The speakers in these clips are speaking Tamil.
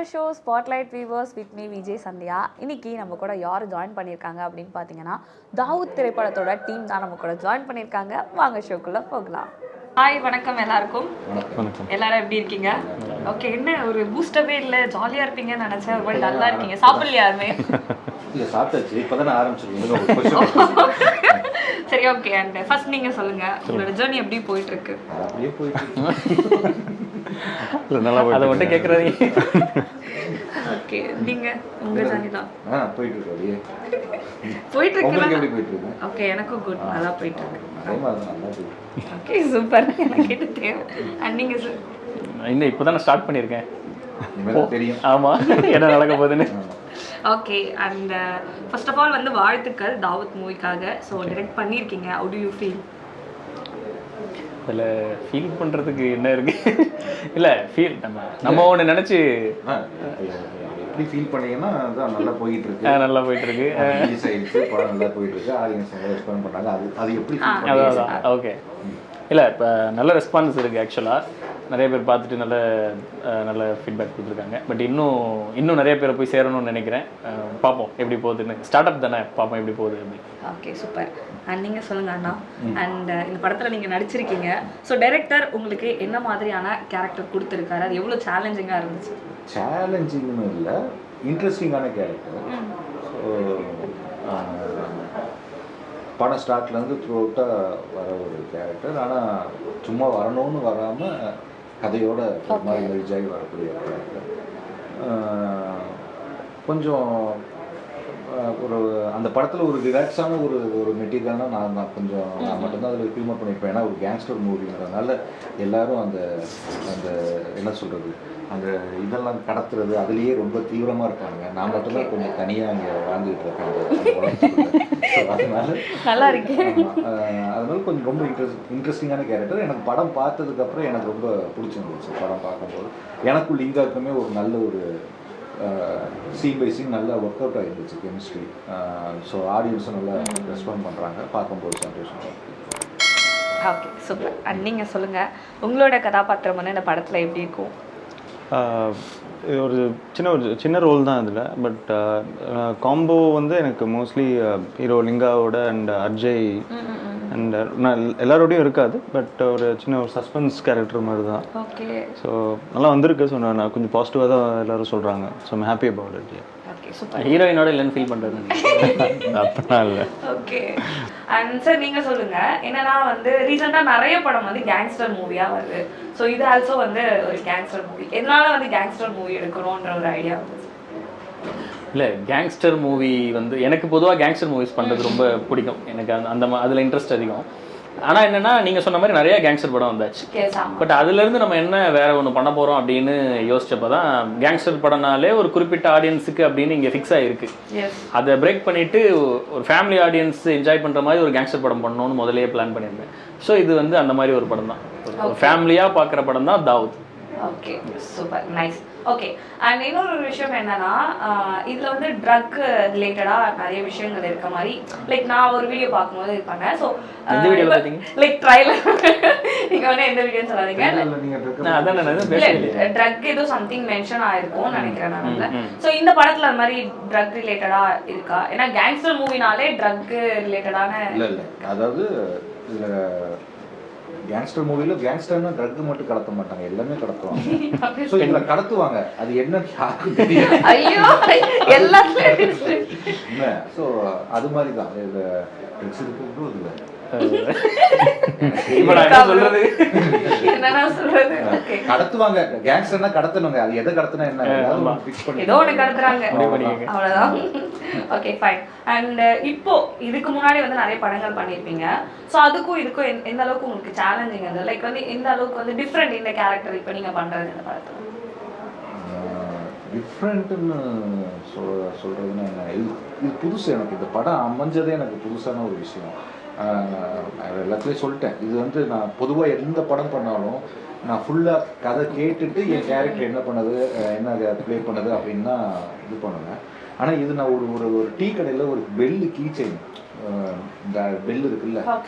The show spotlight viewers with me Vijay Sandhya. இன்னைக்கு நம்ம கூட யார் ஜாயின் பண்ணியிருக்காங்க அப்படின்னு பார்த்தீங்கன்னா, தாவூத் திரைப்படத்தோட டீம் தான் நம்ம கூட ஜாயின் பண்ணியிருக்காங்க. வாங்க ஷோக்குள்ளே போகலாம். ஹாய், வணக்கம் எல்லாருக்கும். எல்லாரும் எப்படி இருக்கீங்க? ஓகே, என்ன ஒரு பூஸ்டவே இல்லை, ஜாலியாக இருப்பீங்கன்னு நினச்சேன். ஒரு மாதிரி நல்லா இருக்கீங்க. சாப்பிடலையா யாருமே? இல்லை, சாப்பிட்டாச்சு. இப்போ தானே ஆரம்பிச்சிருக்கீங்க. சரி, ஓகே. அண்ட் ஃபர்ஸ்ட் நீங்கள் சொல்லுங்கள், உங்களோட ஜேர்னி எப்படி போயிட்டுருக்கு? அப்படியே போயிட்டு அதை மட்டும் கேட்குறது. ஓகே, நீங்கள் உங்கள் ஜேர்னி தான் போயிட்டு இருக்கு. அப்படியே போயிட்டு உங்களுக்கு எப்படி இருக்கு. போயிட்டு இருக்கு? ஓகே, எனக்கும் குட், நல்லா போயிட்டு இருக்கு. அதே மாதிரி தான் நல்லா போயிட்டு. Okay, super. எனக்கு இது தேவை. அண்ட் நீங்கள் சார்? இன்னும் இப்போ தான் நான் ஸ்டார்ட் பண்ணியிருக்கேன். இனிமேல் தெரியும். ஆமாம், என்ன நடக்க போகுதுன்னு. Okay, and first of all வந்து வாழ்த்துக்கள் தாவூத் மூவிக்காக. ஸோ டைரக்ட் பண்ணியிருக்கீங்க. How do you feel? அதில் ஃபீல் பண்ணுறதுக்கு என்ன இருக்குது? இல்லை, ஃபீல் நம்ம ஒன்று நினச்சி எப்படி ஃபீல் பண்ணீங்கன்னா அதான் நல்லா போயிட்டு இருக்கு. நல்லா போயிட்டுருக்கு. ரிலீஸ் ஆயிடுச்சு, படம் நல்லா போயிட்டு இருக்கு. ஆடியன்ஸ் நல்லா ரெஸ்பாண்ட் பண்ணாங்க. அது எப்படி அதான் ஓகே. இல்லை, இப்போ நல்ல ரெஸ்பான்ஸ் இருக்குது. ஆக்சுவலாக நிறைய பேர் பார்த்துட்டு நல்ல நல்ல ஃபீட்பேக் கொடுத்துருக்காங்க. பட் இன்னும் நிறைய பேரை போய் சேரணும்னு நினைக்கிறேன். பார்ப்போம் எப்படி போகுதுன்னு. ஸ்டார்ட் அப் தானே, பார்ப்போம் எப்படி போகுது அப்படி. Okay, super. அண்ட் நீங்கள் சொல்லுங்க அண்ணா. அண்ட் இந்த படத்தில் நீங்கள் நடிச்சிருக்கீங்க. ஸோ டைரக்டர் உங்களுக்கு என்ன மாதிரியான கேரக்டர் கொடுத்துருக்காரு? அது எவ்வளோ சேலஞ்சிங்காக இருந்துச்சு? சேலஞ்சிங்னு இல்லை, இன்ட்ரெஸ்டிங்கான கேரக்டர். ஸோ படம் ஸ்டார்ட்லேருந்து த்ரூ அவுட்டாக வர ஒரு கேரக்டர். ஆனால் சும்மா வரணும்னு வராமல் கதையோட ஒரு மாதிரி மெர்ஜாகி வரக்கூடிய கேரக்டர். கொஞ்சம் ஒரு அந்த படத்தில் ஒரு ரிலாக்ஸான ஒரு மெட்டீரியல்னா நான் மட்டும்தான் அதில் ஹியூமர் பண்ணியிருப்பேன். ஏன்னா ஒரு கேங்ஸ்டர் மூவிங்கிறதுனால எல்லாரும் அந்த என்ன சொல்கிறது, அந்த இதெல்லாம் கடத்துறது அதுலேயே ரொம்ப தீவிரமாக இருக்காங்க. நான் மட்டும்தான் கொஞ்சம் தனியாக அங்கே வாழ்ந்துகிட்டு இருக்கேன். அதனால நல்லா இருக்கு. அதனால கொஞ்சம் ரொம்ப இன்ட்ரெஸ்டிங்கான கேரக்டர். எனக்கு படம் பார்த்ததுக்கப்புறம் எனக்கு ரொம்ப பிடிச்சிருந்துச்சு. படம் பார்க்கும்போது எனக்கும் லிங்காக்குமே ஒரு நல்ல ஒரு சீன் பை சீன் நல்லா ஒர்க் அவுட் ஆகிருந்துச்சு கெமிஸ்ட்ரி. ஸோ ஆடியன்ஸும் நல்லா ரெஸ்பாண்ட் பண்ணுறாங்க. பார்க்கும்போது சந்தோஷம். Okay, super. அண்ட் நீங்கள் சொல்லுங்கள், உங்களோட கதாபாத்திரம் வந்து இந்த படத்தில் எப்படி இருக்கும்? ஒரு சின்ன ரோல் தான் அதில். பட் காம்போ வந்து எனக்கு மோஸ்ட்லி ஹீரோ லிங்காவோட அண்ட் அஜய் அண்ட் எல்லாரோடையும் இருக்காது. பட் ஒரு சின்ன ஒரு சஸ்பென்ஸ் கேரக்டர் மாதிரி தான். ஓகே, ஸோ நல்லா வந்திருக்கு. ஸோ நான் கொஞ்சம் பாசிட்டிவாக தான் எல்லோரும் சொல்கிறாங்க. So I'm happy about it. Okay, super. ஹீரோயினோட இல்லைன்னு ஃபீல் பண்ணுறது அப்படிலாம் இல்லை. ஓகே, அண்ட் சார் நீங்கள் சொல்லுங்கள். என்னன்னா வந்து ரீசெண்டாக நிறைய படம் வந்து கேங்ஸ்டர் மூவியாக வருது. ஸோ இது ஆல்சோ வந்து ஒரு கேங்ஸ்டர் மூவி. எதனால வந்து கேங்ஸ்டர் மூவி எடுக்கணுன்ற ஒரு ஐடியா வந்து? இல்லை, கேங்ஸ்டர் மூவி வந்து எனக்கு பொதுவாக கேங்ஸ்டர் மூவிஸ் பண்ணுறது ரொம்ப பிடிக்கும். எனக்கு அதில் இன்ட்ரெஸ்ட் அதிகம். ஆனால் என்னென்னா நீங்கள் சொன்ன மாதிரி நிறையா கேங்ஸ்டர் படம் வந்தாச்சு. பட் அதுலேருந்து நம்ம என்ன வேறு ஒன்று பண்ண போகிறோம் அப்படின்னு யோசிச்சப்போ தான் கேங்ஸ்டர் படம்னாலே ஒரு குறிப்பிட்ட ஆடியன்ஸுக்கு அப்படின்னு இங்கே ஃபிக்ஸ் ஆகிருக்கு. அதை பிரேக் பண்ணிவிட்டு ஒரு ஃபேமிலி ஆடியன்ஸ் என்ஜாய் பண்ணுற மாதிரி ஒரு கேங்ஸ்டர் படம் பண்ணணும்னு முதலே பிளான் பண்ணியிருந்தேன். ஸோ இது வந்து அந்த மாதிரி ஒரு படம் தான். ஃபேமிலியாக பார்க்குற படம் தான் Dawood. Okay, super, nice. Okay, and இன்னொரு விஷயம் என்னன்னா, இதில் வந்து ட்ரக் ரிலேட்டடாக நிறைய விஷயங்கள் இருக்க மாதிரி லைக் நான் ஒரு வீடியோ பார்க்கும்போது இது பண்ணேன். ஸோ லைக் ட்ரைலர் நீங்கள் வந்து எந்த வீடியோன்னு சொல்லாதீங்க. ட்ரக் ஏதோ சம்திங் மென்ஷன் ஆயிருக்கும்னு நினைக்கிறேன் நான். ஸோ இந்த படத்தில் அந்த மாதிரி ட்ரக் ரிலேட்டடாக இருக்கா? ஏன்னா கேங்ஸ்டர் மூவினாலே ட்ரக் ரிலேட்டடான இல்லை. அதாவது கேங்ஸ்டர் மூவில கேங்ஸ்டர்னா ட்ரக் மட்டும் கடத்த மாட்டாங்க, எல்லாமே கடத்துவாங்க. ஸோ இதில் கடத்துவாங்க, அது என்னன்னு யாருக்கும் தெரியாது. ஐயோ, எல்லாத்துலயும். ஸோ அது மாதிரி தான் இதில் ட்ரக்ஸ் இருக்கிறது இல்லை. கடத்துவாங்க. கேங்ஸ்டர்னா கடத்தணுங்க. அது எதை கடத்தினா என்ன ஃபிக்ஸ் பண்ணி ஏதோ ஒன்று கடத்துறாங்க, அவ்வளோதான். Okay, fine. அண்ட் இப்போ இதுக்கு முன்னாடி வந்து நிறைய படங்கள் பண்ணியிருப்பீங்க. ஸோ அதுக்கும் இதுக்கும் எந்த அளவுக்கு உங்களுக்கு சேலஞ்சிங் அது? லைக் வந்து எந்த அளவுக்கு வந்து டிஃப்ரெண்ட் இந்த கேரக்டர் இப்போ நீங்கள் பண்ணுறது இந்த படத்தில்? டிஃப்ரெண்ட்டுன்னு சொல்கிறதுன்னா என்ன, இது புதுசு. எனக்கு இந்த படம் அமைஞ்சதே எனக்கு புதுசான ஒரு விஷயம். எல்லாத்துலேயும் சொல்லிட்டேன். இது வந்து நான் பொதுவாக எந்த படம் பண்ணாலும் நான் ஃபுல்லாக கதை கேட்டுட்டு என் கேரக்டர் என்ன பண்ணுது, என்ன ப்ளே பண்ணுது அப்படின்னு தான் இது பண்ணுவேன். ஆனால் இது நான் ஒரு டீ கடையில் ஒரு பெல்லு கீச்சைன், இந்த பெல் இருக்குல்ல,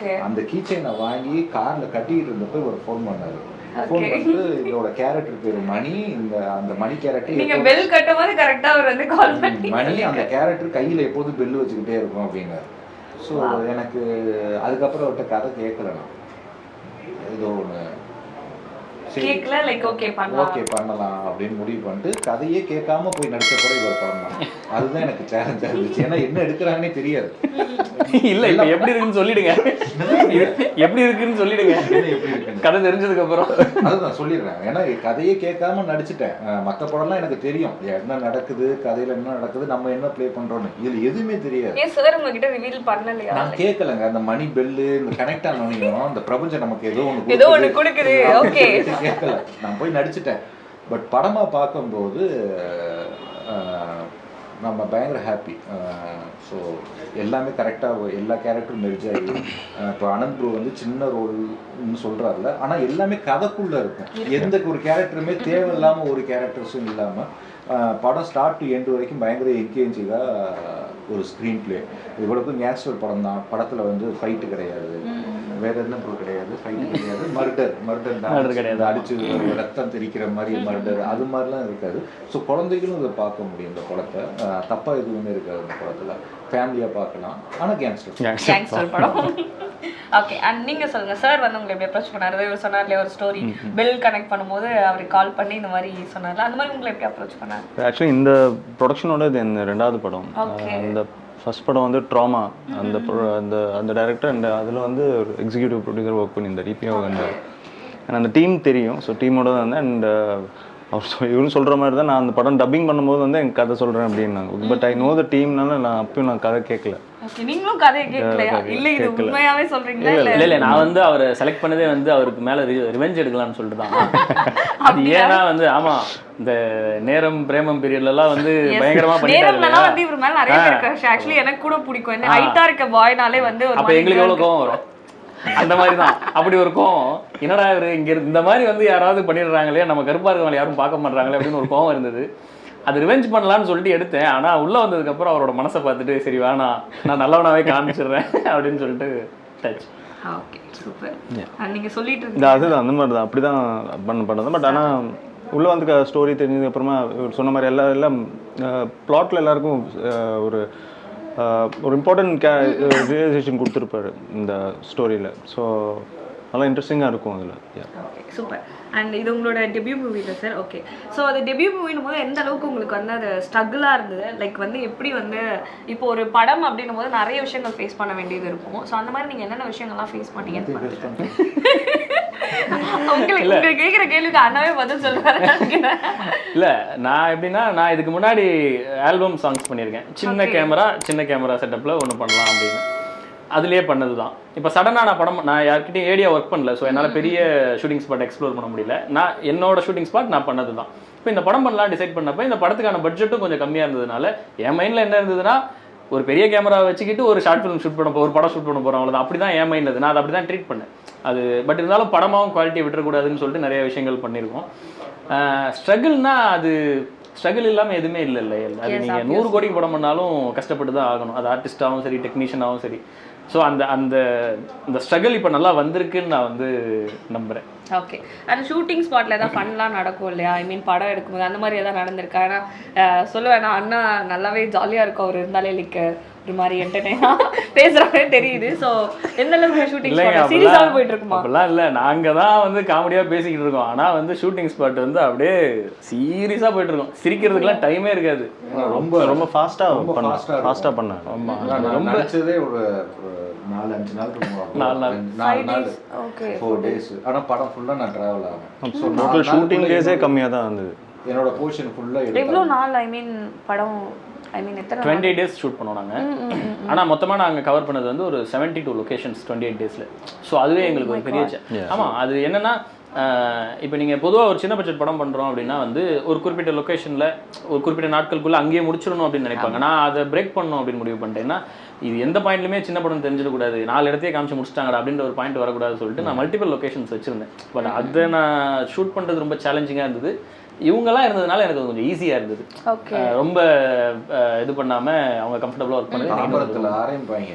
அந்த கீச்சைனை வாங்கி காரில் கட்டிக்கிட்டு இருந்தப்போ ஒரு ஃபோன் பண்ணார். ஃபோன் பண்ணிட்டு இதோட கேரக்டர் பேர் மணி, அந்த மணி கேரக்டர் நீங்க பெல் கட்டும் போது கரெக்டா அவர் வந்து கால் பண்ணி மணி அந்த கேரக்டர் கையில் எப்போதும் பெல் வச்சுக்கிட்டே இருக்கும் அப்படின்னாரு. ஸோ எனக்கு அதுக்கப்புறம் அவர்கிட்ட கதை கேட்கல, நான் ஏதோ ஒன்று கேட்கல, லைக் ஓகே பண்ணலாம் அப்படின்னு முடிவு பண்ணிட்டு கதையே கேட்காம போய் நடிச்ச கூட இவர் படம் தான். அதுதான் எனக்கு சேலஞ்சாக இருந்துச்சு. ஏன்னா என்ன எடுக்கிறாங்கன்னே தெரியாது. இல்ல இப்ப எப்படி இருக்குன்னு சொல்லிடுங்க, எப்படி இருக்குன்னு சொல்லிடுங்க, எப்படி இருக்கு கதை தெரிஞ்சதுக்கு அப்புறம். அதுதான் சொல்லிடுறேன். ஏன்னா கதையே கேட்காம நடிச்சுட்டேன். மற்ற படம்லாம் எனக்கு தெரியும் என்ன நடக்குது, கதையில என்ன நடக்குது, நம்ம என்ன ப்ளே பண்றோம்னு. இதுல எதுவுமே தெரியாது. ஏன் சார் உங்ககிட்ட ரிவீல் பண்ணலையா? நான் கேட்கலங்க. அந்த மணி பெல்லு இந்த கனெக்ட் ஆனோனையும் அந்த பிரபஞ்சம் நமக்கு ஏதோ ஒண்ணு கொடுக்குது. ஓகே கேட்கல, நான் போய் நடிச்சுட்டேன். பட் படமா பார்க்கும்போது நம்ம பயங்கர ஹாப்பி. ஸோ எல்லாமே கரெக்டாக எல்லா கேரக்டரும் மெர்ஜ் ஆகி இப்போ அனந்த் ப்ரோ வந்து சின்ன ரோல்னு சொல்கிறாருல, ஆனால் எல்லாமே கதைக்குள்ளே இருக்கும். எந்த ஒரு கேரக்டருமே தேவையில்லாமல் ஒரு கேரக்டர்ஸும் இல்லாமல் படம் ஸ்டார்ட் டு எண்டு வரைக்கும் பயங்கர என்கேஜிங்காக ஒரு ஸ்க்ரீன் பிளே. இவ்வளோக்கும் கேங்ஸ்டர் படம் தான். படத்தில் வந்து ஃபைட்டு கிடையாது, வேற என்ன பொருள் கிடையாது, ஃபைட்டு கிடையாது, மர்டர் தான் கிடையாது, அடிச்சு ரத்தம் தெரிக்கிற மாதிரி மர்டர் அது மாதிரிலாம் இருக்காது. ஸோ குழந்தைகளும் இதை பார்க்க முடியும். இந்த படத்தை தப்பாக எதுவுமே இருக்காது. இந்த படத்தில் ஃபேமிலியாக பார்க்கலாம். ஆனால் கேங்ஸ்டர் படம். ஓகே, அண்ட் நீங்க சொல்லுங்க சார் வந்து உங்களை எப்படி அப்ரோச் பண்ணாரு? இவர் சொன்னார் இல்லையா ஒரு ஸ்டோரி பெல் கனெக்ட் பண்ணும்போது அவருக்கு கால் பண்ணி இந்த மாதிரி சொன்னார்ல, அந்த மாதிரி உங்களை எப்படி அப்ரோச் பண்ணாரு? ஆக்சுவலி இந்த ப்ரொடக்ஷனோட இது இந்த 2வது படம். அந்த ஃபர்ஸ்ட் படம் வந்து ட்ராமா, அந்த அந்த டைரக்டர் அண்ட் அதில் வந்து ஒரு எக்ஸிக்யூட்டிவ் ப்ரொடியூசர் ஒர்க் பண்ணியிருந்தார் இபிஓ வந்து. எனக்கு அந்த டீம் தெரியும். ஸோ டீமோட தான் வந்தேன். அண்ட் அவர் இவனு சொல்கிற மாதிரி தான் நான் அந்த படம் டப்பிங் பண்ணும்போது வந்து எனக்கு கதை சொல்கிறேன் அப்படின்னாங்க. பட் ஐ நோ த டீம்னால நான் அப்பயும் நான் கதை கேட்கல. நீங்களும் கதையை கேட்கலையா? இல்ல இது உண்மையாவே சொல்றீங்களா? இல்ல நான் வந்து அவரை செலக்ட் பண்ணதே வந்து அவருக்கு மேல ரிவெஞ்ச் எடுக்கலாம்னு சொல்லிட்டு தான். அது ஏன்னா வந்து ஆமா இந்த நேரம் பிரேமம் பீரியட்ல எல்லாம் வந்து பயங்கரமா பண்ணிட்டாரு. நேரம்லாம் வந்து இவர் மேல நிறைய பேர் கிரஷ். ஆக்சுவலி எனக்கு கூட பிடிக்கும். என்ன ஹைட்டா இருக்க பாய்னாலே வந்து ஒரு அப்ப எங்களுக்கு எவ்வளவு கோவம் வரும். அந்த மாதிரி தான். அப்படி ஒரு கோவம், என்னடா இவரு இங்க இந்த மாதிரி வந்து யாராவது பண்ணிடுறாங்களே, நம்ம கருப்பா இருக்கவங்க யாரும் பார்க்க மாட்டாங்களே அப்படின்னு ஒரு கோவம் இருந்தது. அது ரிவெஞ்ச் பண்ணலான்னு சொல்லிட்டு எடுத்தேன். ஆனால் உள்ளே வந்ததுக்கப்புறம் அவரோட மனசை பார்த்துட்டு சரி வேணாம் நான் நல்லவனாவே காமிச்சிடுறேன் அப்படின்னு சொல்லிட்டு டச். Okay super. நீங்கள் சொல்லிட்டு இந்த அதுதான் அந்த மாதிரி தான் அப்படி தான் பண்ணது. பட் ஆனால் உள்ளே வந்து ஸ்டோரி தெரிஞ்சதுக்கப்புறமா சொன்ன மாதிரி எல்லாம் ப்ளாட்டில் எல்லாருக்கும் ஒரு இம்பார்ட்டன்ட் ரியலைசேஷன் கொடுத்துருப்பாரு இந்த ஸ்டோரியில். ஸோ நல்லா இன்ட்ரெஸ்டிங்காக இருக்கும் அதில். Okay super. அண்ட் இது உங்களோட டெபியூ மூவி தான் சார். ஓகே, ஸோ அது டெபியூ மூவினும் போது எந்த அளவுக்கு உங்களுக்கு வந்து அது ஸ்ட்ரகிளாக இருந்தது? லைக் வந்து எப்படி வந்து இப்போ ஒரு படம் அப்படின்னும் போது நிறைய விஷயங்கள் ஃபேஸ் பண்ண வேண்டியது இருக்கும். ஸோ அந்த மாதிரி நீங்கள் என்னென்ன விஷயங்கள்லாம் ஃபேஸ் பண்ணீங்கன்னு உங்களுக்கு கேட்குற கேள்விக்கு அண்ணாவே பதில் சொல்லுவாரு. இல்லை நான் எப்படின்னா நான் இதுக்கு முன்னாடி ஆல்பம் சாங்ஸ் பண்ணியிருக்கேன். சின்ன கேமரா செட்டப்பில் ஒன்று பண்ணலாம் அப்படின்னு அதுலேயே பண்ணது தான். இப்போ சடனாக நான் யார்கிட்டையும் ஏரியா ஒர்க் பண்ணல. ஸோ என்னால் பெரிய ஷூட்டிங் ஸ்பாட் எக்ஸ்ப்ளோர் பண்ண முடியல. நான் என்னோட ஷூட்டிங் ஸ்பாட் நான் பண்ணது தான். இப்போ இந்த படம் பண்ணலாம் டிசைட் பண்ணப்போ இந்த படத்துக்கான பட்ஜெட்டும் கொஞ்சம் கம்மியாக இருந்ததுனால என் மைண்டில் என்ன இருந்ததுன்னா ஒரு பெரிய கேமரா வச்சுக்கிட்டு ஒரு ஷார்ட் ஃபிலிம் ஷூட் பண்ண ஒரு படம் ஷூட் பண்ண போகிறோம் அவ்வளோதான். அப்படி தான் என் மைண்டில் நான் அதை அப்படி தான் ட்ரீட் பண்ணேன். அது பட் இருந்தாலும் படமாகவும் குவாலிட்டியை விட்டுறக்கூடாதுன்னு சொல்லிட்டு நிறைய விஷயங்கள் பண்ணியிருக்கோம். ஸ்ட்ரகிள்னா அது ஸ்ட்ரகிள் இல்லாமல் எதுவுமே இல்லை. அது நீங்கள் 100 கோடிக்கு படம் பண்ணாலும் கஷ்டப்பட்டு தான் ஆகணும். அது ஆர்டிஸ்டாகவும் சரி டெக்னீஷியனாகவும் சரி. ஸோ அந்த ஸ்ட்ரகிள் இப்போ நல்லா வந்திருக்குன்னு நான் வந்து நம்புகிறேன். ஓகே, அந்த ஷூட்டிங் ஸ்பாட்டில் எதாவது ஃபன்லாம் நடக்கும் இல்லையா? ஐ மீன் படம் எடுக்கும்போது அந்த மாதிரி எதாவது நடந்திருக்கா? ஏன்னா சொல்லுவேன் அண்ணா நல்லாவே ஜாலியாக இருக்கும் அவர் இருந்தாலே லைக் ஒரு மாதிரி என்டர்டெயினாக பேசுகிறாவே தெரியுது. ஸோ எந்த அளவுக்கு ஷூட்டிங் ஸ்பாட் சீரியஸாக போயிட்டு இருக்குமா? அப்படிலாம் இல்லை, நாங்கள் தான் வந்து காமெடியாக பேசிக்கிட்டு இருக்கோம். ஆனால் வந்து ஷூட்டிங் ஸ்பாட் வந்து அப்படியே சீரியஸாக போயிட்டு இருக்கோம். சிரிக்கிறதுக்குலாம் டைமே இருக்காது. ரொம்ப ஃபாஸ்ட்டாக பண்ணேன். ஆமாம், ரொம்ப நடிச்சதே ஒரு 4-5 நாளுக்கு 4 நாள் 4 days. ஆனால் படம் ஃபுல்லாக நான் ட்ராவல் ஆகும். ஸோ டோட்டல் ஷூட்டிங் டேஸே கம்மியாக தான் இருந்தது. என்னோட போர்ஷன் ஃபுல்லாக எவ்வளோ நாள்? ஐ மீன் படம் 28 days ஷூட் பண்ணோம் நாங்கள். ஆனால் மொத்தமாக நாங்கள் கவர் பண்ணது வந்து ஒரு 72 லொக்கேஷன்ஸ் 28 daysல. ஸோ அதுவே எங்களுக்கு ஒரு பெரிய ஆமாம். அது என்னென்னா இப்போ நீங்கள் பொதுவாக ஒரு சின்ன பட்ஜெட் படம் பண்ணுறோம் அப்படின்னா வந்து ஒரு குறிப்பிட்ட லொக்கேஷனில் ஒரு குறிப்பிட்ட நாட்களுக்குள்ளே அங்கேயே முடிச்சிடணும் அப்படின்னு நினைப்பாங்க. நான் அதை பிரேக் பண்ணணும் அப்படின்னு முடிவு பண்ணிட்டேன்னா இது எந்த பாயிண்ட்லையுமே சின்ன படம் தெரிஞ்சிடக்கூடாது, 4 இடத்தையே காமிச்சு முடிச்சிட்டாங்க அப்படின்ற ஒரு பாயிண்ட் வரக்கூடாது சொல்லிட்டு நான் மல்டிபிள் லொக்கேஷன்ஸ் வச்சுருந்தேன். பட் அதை நான் ஷூட் பண்ணுறது ரொம்ப சேலஞ்சிங்காக இருந்தது. இவங்கெல்லாம் இருந்ததுனால எனக்கு கொஞ்சம் ஈஸியாக இருந்தது. ரொம்ப இது பண்ணாமல் அவங்க கம்ஃபர்டபுளாக ஒர்க் பண்ணது. ஆரம்பிப்பாங்க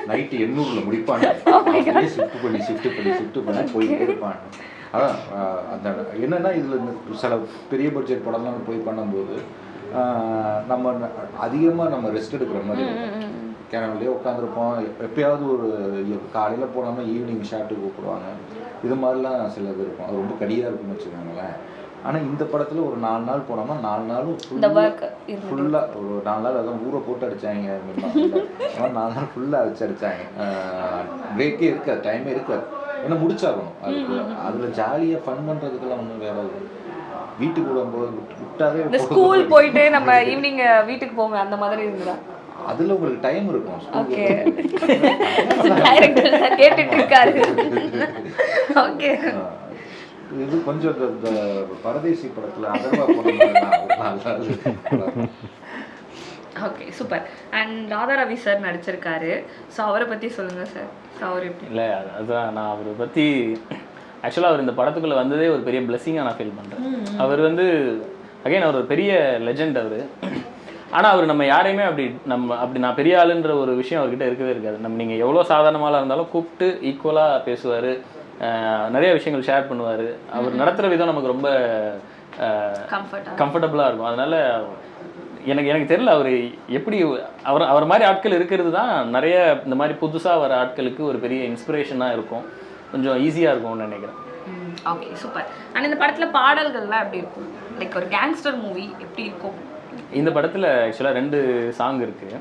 நைட்டு 800ல் முடிப்பாங்க. ஷிஃப்ட் பண்ணி போயிட்டே இருப்பாங்க. அதான் அந்த என்னென்னா இதில் சில பெரிய பட்ஜெட் படம்லாம் போய் பண்ணும்போது நம்ம அதிகமாக நம்ம ரெஸ்ட் எடுக்கிற மாதிரி கேனல்லையே உட்காந்துருப்போம். எப்பயாவது ஒரு காலையில் போனோம்னா ஈவினிங் ஷாட்டுக்கு கூப்பிடுவாங்க. இது மாதிரிலாம் சிலது இருக்கும். அது ரொம்ப கடியாக இருக்குன்னு வச்சுக்கோங்களேன். ஆனால் இந்த படத்தில் ஒரு 4 நாள் போனோம்னா 4 நாளும் ஃபுல்லாக ஒரு 4 நாள் அதான் ஊரை போட்டு அடித்தாங்க. 4 நாள் ஃபுல்லாக அடித்தாங்க. பிரேக்கே இருக்காது, டைமே இருக்காது. ஏன்னா முடிச்சாகணும். அதுக்கு அதில் ஜாலியாக ஃபன் பண்ணுறதுக்கெல்லாம் ஒன்றும் வேற வீட்டுக்கு விடும்போது விட்டாவே ஸ்கூல் போயிட்டு நம்ம ஈவினிங் வீட்டுக்கு போவோம் அந்த மாதிரி இருந்தா அதில் உங்களுக்கு டைம் இருக்கும். ஓகே கேட்டுட்டு இருக்காரு. ஓகே இது கொஞ்சம் இந்த பரதேசி படத்தில் அதர்வா போன. Okay super. And Radha Ravi sir நடிச்சிருக்காரு. ஸோ அவரை பற்றி சொல்லுங்கள் சார். ஸோ அவர் எப்படி? இல்லை அதுதான் நான் அவரை பற்றி ஆக்சுவலாக அவர் இந்த படத்துக்குள்ளே வந்ததே ஒரு பெரிய பிளெஸிங்காக நான் ஃபீல் பண்ணுறேன். அவர் வந்து அகைன் அவர் ஒரு பெரிய லெஜெண்ட் அவர். ஆனால் அவர் நம்ம யாரையுமே அப்படி நான் பெரிய ஆளுன்ற ஒரு விஷயம் அவர்கிட்ட இருக்கவே இருக்காது. நீங்கள் எவ்வளோ சாதாரணமாக இருந்தாலும் கூப்பிட்டு ஈக்குவலாக பேசுவார், நிறைய விஷயங்கள் ஷேர் பண்ணுவார். அவர் நடத்துகிற விதம் நமக்கு ரொம்ப கம்ஃபர்டபுளாக இருக்கும். அதனால் எனக்கு தெரியல அவர் எப்படி அவர் மாதிரி ஆட்கள் இருக்கிறது தான் நிறைய இந்த மாதிரி புதுசாக வர ஆட்களுக்கு ஒரு பெரிய இன்ஸ்பிரேஷனாக இருக்கும். கொஞ்சம் ஈஸியாக இருக்கும்னு நினைக்கிறேன். Okay super. அண்ட் இந்த படத்தில் பாடல்கள்லாம் எப்படி இருக்கும்? லைக் ஒரு கேங்ஸ்டர் மூவி எப்படி இருக்கும்? இந்த படத்தில் ஆக்சுவலாக 2 சாங் இருக்குது.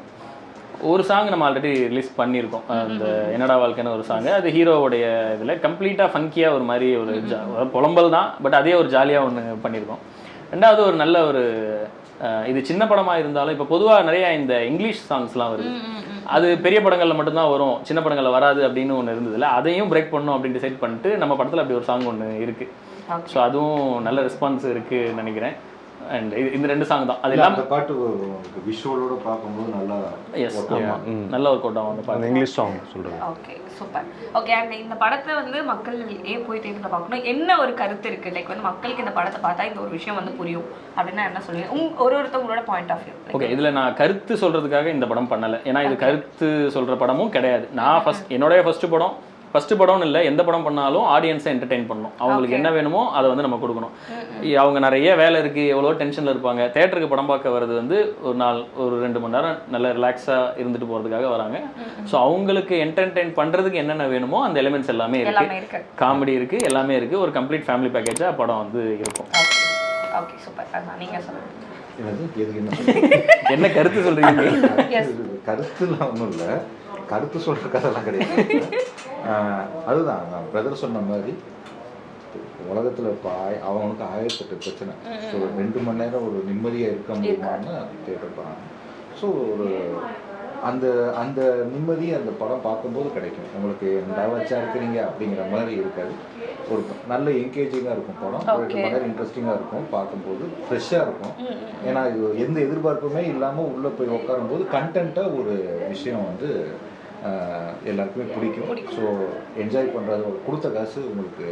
ஒரு சாங் நம்ம ஆல்ரெடி ரிலீஸ் பண்ணியிருக்கோம். அந்த என்னடா வாழ்க்கைன்னு ஒரு சாங். அது ஹீரோவுடைய இதில் கம்ப்ளீட்டாக ஃபங்கியாக ஒரு மாதிரி ஒரு புலம்பல் தான், பட் அதே ஒரு ஜாலியாக ஒன்று பண்ணியிருக்கோம். ரெண்டாவது ஒரு நல்ல ஒரு இது சின்ன படமாக இருந்தாலும் இப்போ பொதுவாக நிறைய இந்த இங்கிலீஷ் சாங்ஸ்லாம் வருது. அது பெரிய படங்களில் மட்டும்தான் வரும், சின்ன படங்களில் வராது அப்படின்னு ஒன்று இருந்ததில்ல. அதையும் பிரேக் பண்ணணும் அப்படின்னு டிசைட் பண்ணிட்டு நம்ம படத்தில் அப்படி ஒரு சாங் ஒன்று இருக்குது. ஸோ அதுவும் நல்ல ரெஸ்பான்ஸ் இருக்குன்னு நினைக்கிறேன். அண்ட் இந்த 2 சாங் தான். அது இல்லாமல் பாட்டு விஷுவலோட பார்க்கும்போது நல்லா நல்ல ஒரு கூட்டம் அந்த பாட்டு இங்கிலீஷ் சாங் சொல்கிறேன். Okay super. ஓகே அண்ட் இந்த படத்தை வந்து மக்கள் ஏன் போய் தேட்டரில் பார்க்கணும்? என்ன ஒரு கருத்து இருக்குது? லைக் வந்து மக்களுக்கு இந்த படத்தை பார்த்தா இந்த ஒரு விஷயம் வந்து புரியும் அப்படின்னா என்ன சொல்லுவீங்க? ஒருத்தவங்களோட பாயிண்ட் ஆஃப் வியூ. ஓகே, இதில் நான் கருத்து சொல்கிறதுக்காக இந்த படம் பண்ணலை. ஏன்னா இது கருத்து சொல்கிற படமும் கிடையாது. நான் என்னுடைய ஃபஸ்ட்டு படம்னு இல்லை, எந்த படம் பண்ணாலும் ஆடியன்ஸை என்டர்டெயின் பண்ணணும். அவங்களுக்கு என்ன வேணுமோ அதை வந்து நம்ம கொடுக்கணும். அவங்க நிறைய வேலை இருக்குது, எவ்வளோ டென்ஷனில் இருப்பாங்க. தேட்டருக்கு படம் பார்க்க வர்றது வந்து ஒரு 2 மணி நேரம் நல்ல ரிலாக்ஸாக இருந்துட்டு போகிறதுக்காக வராங்க. ஸோ அவங்களுக்கு என்டர்டெயின் பண்ணுறதுக்கு என்னென்ன வேணுமோ அந்த எலிமெண்ட்ஸ் எல்லாமே இருக்குது. காமெடி இருக்குது, எல்லாமே இருக்குது. ஒரு கம்ப்ளீட் ஃபேமிலி பேக்கேஜாக படம் வந்து இருக்கும். Okay super. நீங்கள் சொல்லுங்கள். என்ன கருத்து சொல்கிறீங்க? கருத்துலாம் ஒன்றும் இல்லை, கருத்து சொல்கிற கதைலாம் கிடையாது. அதுதான் நான் பிரதர் சொன்ன மாதிரி உலகத்தில் இப்போ அவனுக்கு 1008 பிரச்சனை. ஸோ 2 மணி நேரம் ஒரு நிம்மதியாக இருக்க முடியுமான்னு தேட்டர். ஸோ ஒரு அந்த நிம்மதி அந்த படம் பார்க்கும்போது கிடைக்கும். உங்களுக்கு வச்சா இருக்கிறீங்க அப்படிங்கிற மாதிரி இருக்காது. ஒரு நல்ல என்கேஜிங்காக இருக்கும் படம். 2 மணி நேரம் இன்ட்ரெஸ்டிங்காக இருக்கும், பார்க்கும்போது ஃப்ரெஷ்ஷாக இருக்கும். ஏன்னா இது எந்த எதிர்பார்ப்புமே இல்லாமல் உள்ளே போய் உட்காரும்போது கண்டென்ட்டாக ஒரு விஷயம் வந்து எல்லாருக்குமே பிடிக்கும். ஸோ என்ஜாய் பண்ணுறது கொடுத்த காசு உங்களுக்கு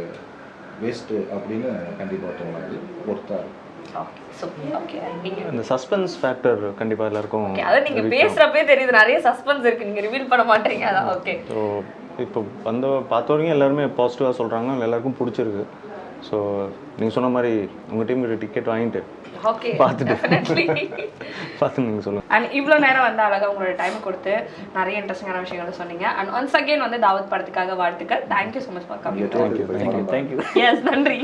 வேஸ்ட்டு அப்படின்னு கண்டிப்பாக தோணுது. ஒர்த்தாக இருக்கும். அந்த சஸ்பென்ஸ் ஃபேக்டர் கண்டிப்பாக எல்லாருக்கும். அதாவது நீங்கள் பேசுகிறப்பே தெரியுது நிறைய சஸ்பென்ஸ் இருக்குது, நீங்கள் ரிவீல் பண்ண மாட்டீங்க. அதான் ஓகே. ஸோ இப்போ பார்த்தவரைக்கும் எல்லாருமே பாசிட்டிவாக சொல்கிறாங்க, எல்லாருக்கும் பிடிச்சிருக்கு. ஸோ நீங்கள் சொன்ன மாதிரி உங்கள் டீமுக்கு டிக்கெட் வாங்கிட்டு பார்த்துட்டு நீங்கள் சொல்லுங்கள். அண்ட் இவ்வளோ நேரம் வந்து அழகாக உங்களோட டைம் கொடுத்து நிறைய இன்ட்ரெஸ்டிங்கான விஷயங்களை சொன்னீங்க. அண்ட் ஒன்ஸ் அகெயின் வந்து தாவத் படத்துக்காக வாழ்த்துக்கள். Thank you so much for coming. Thank you. Yes, நன்றி.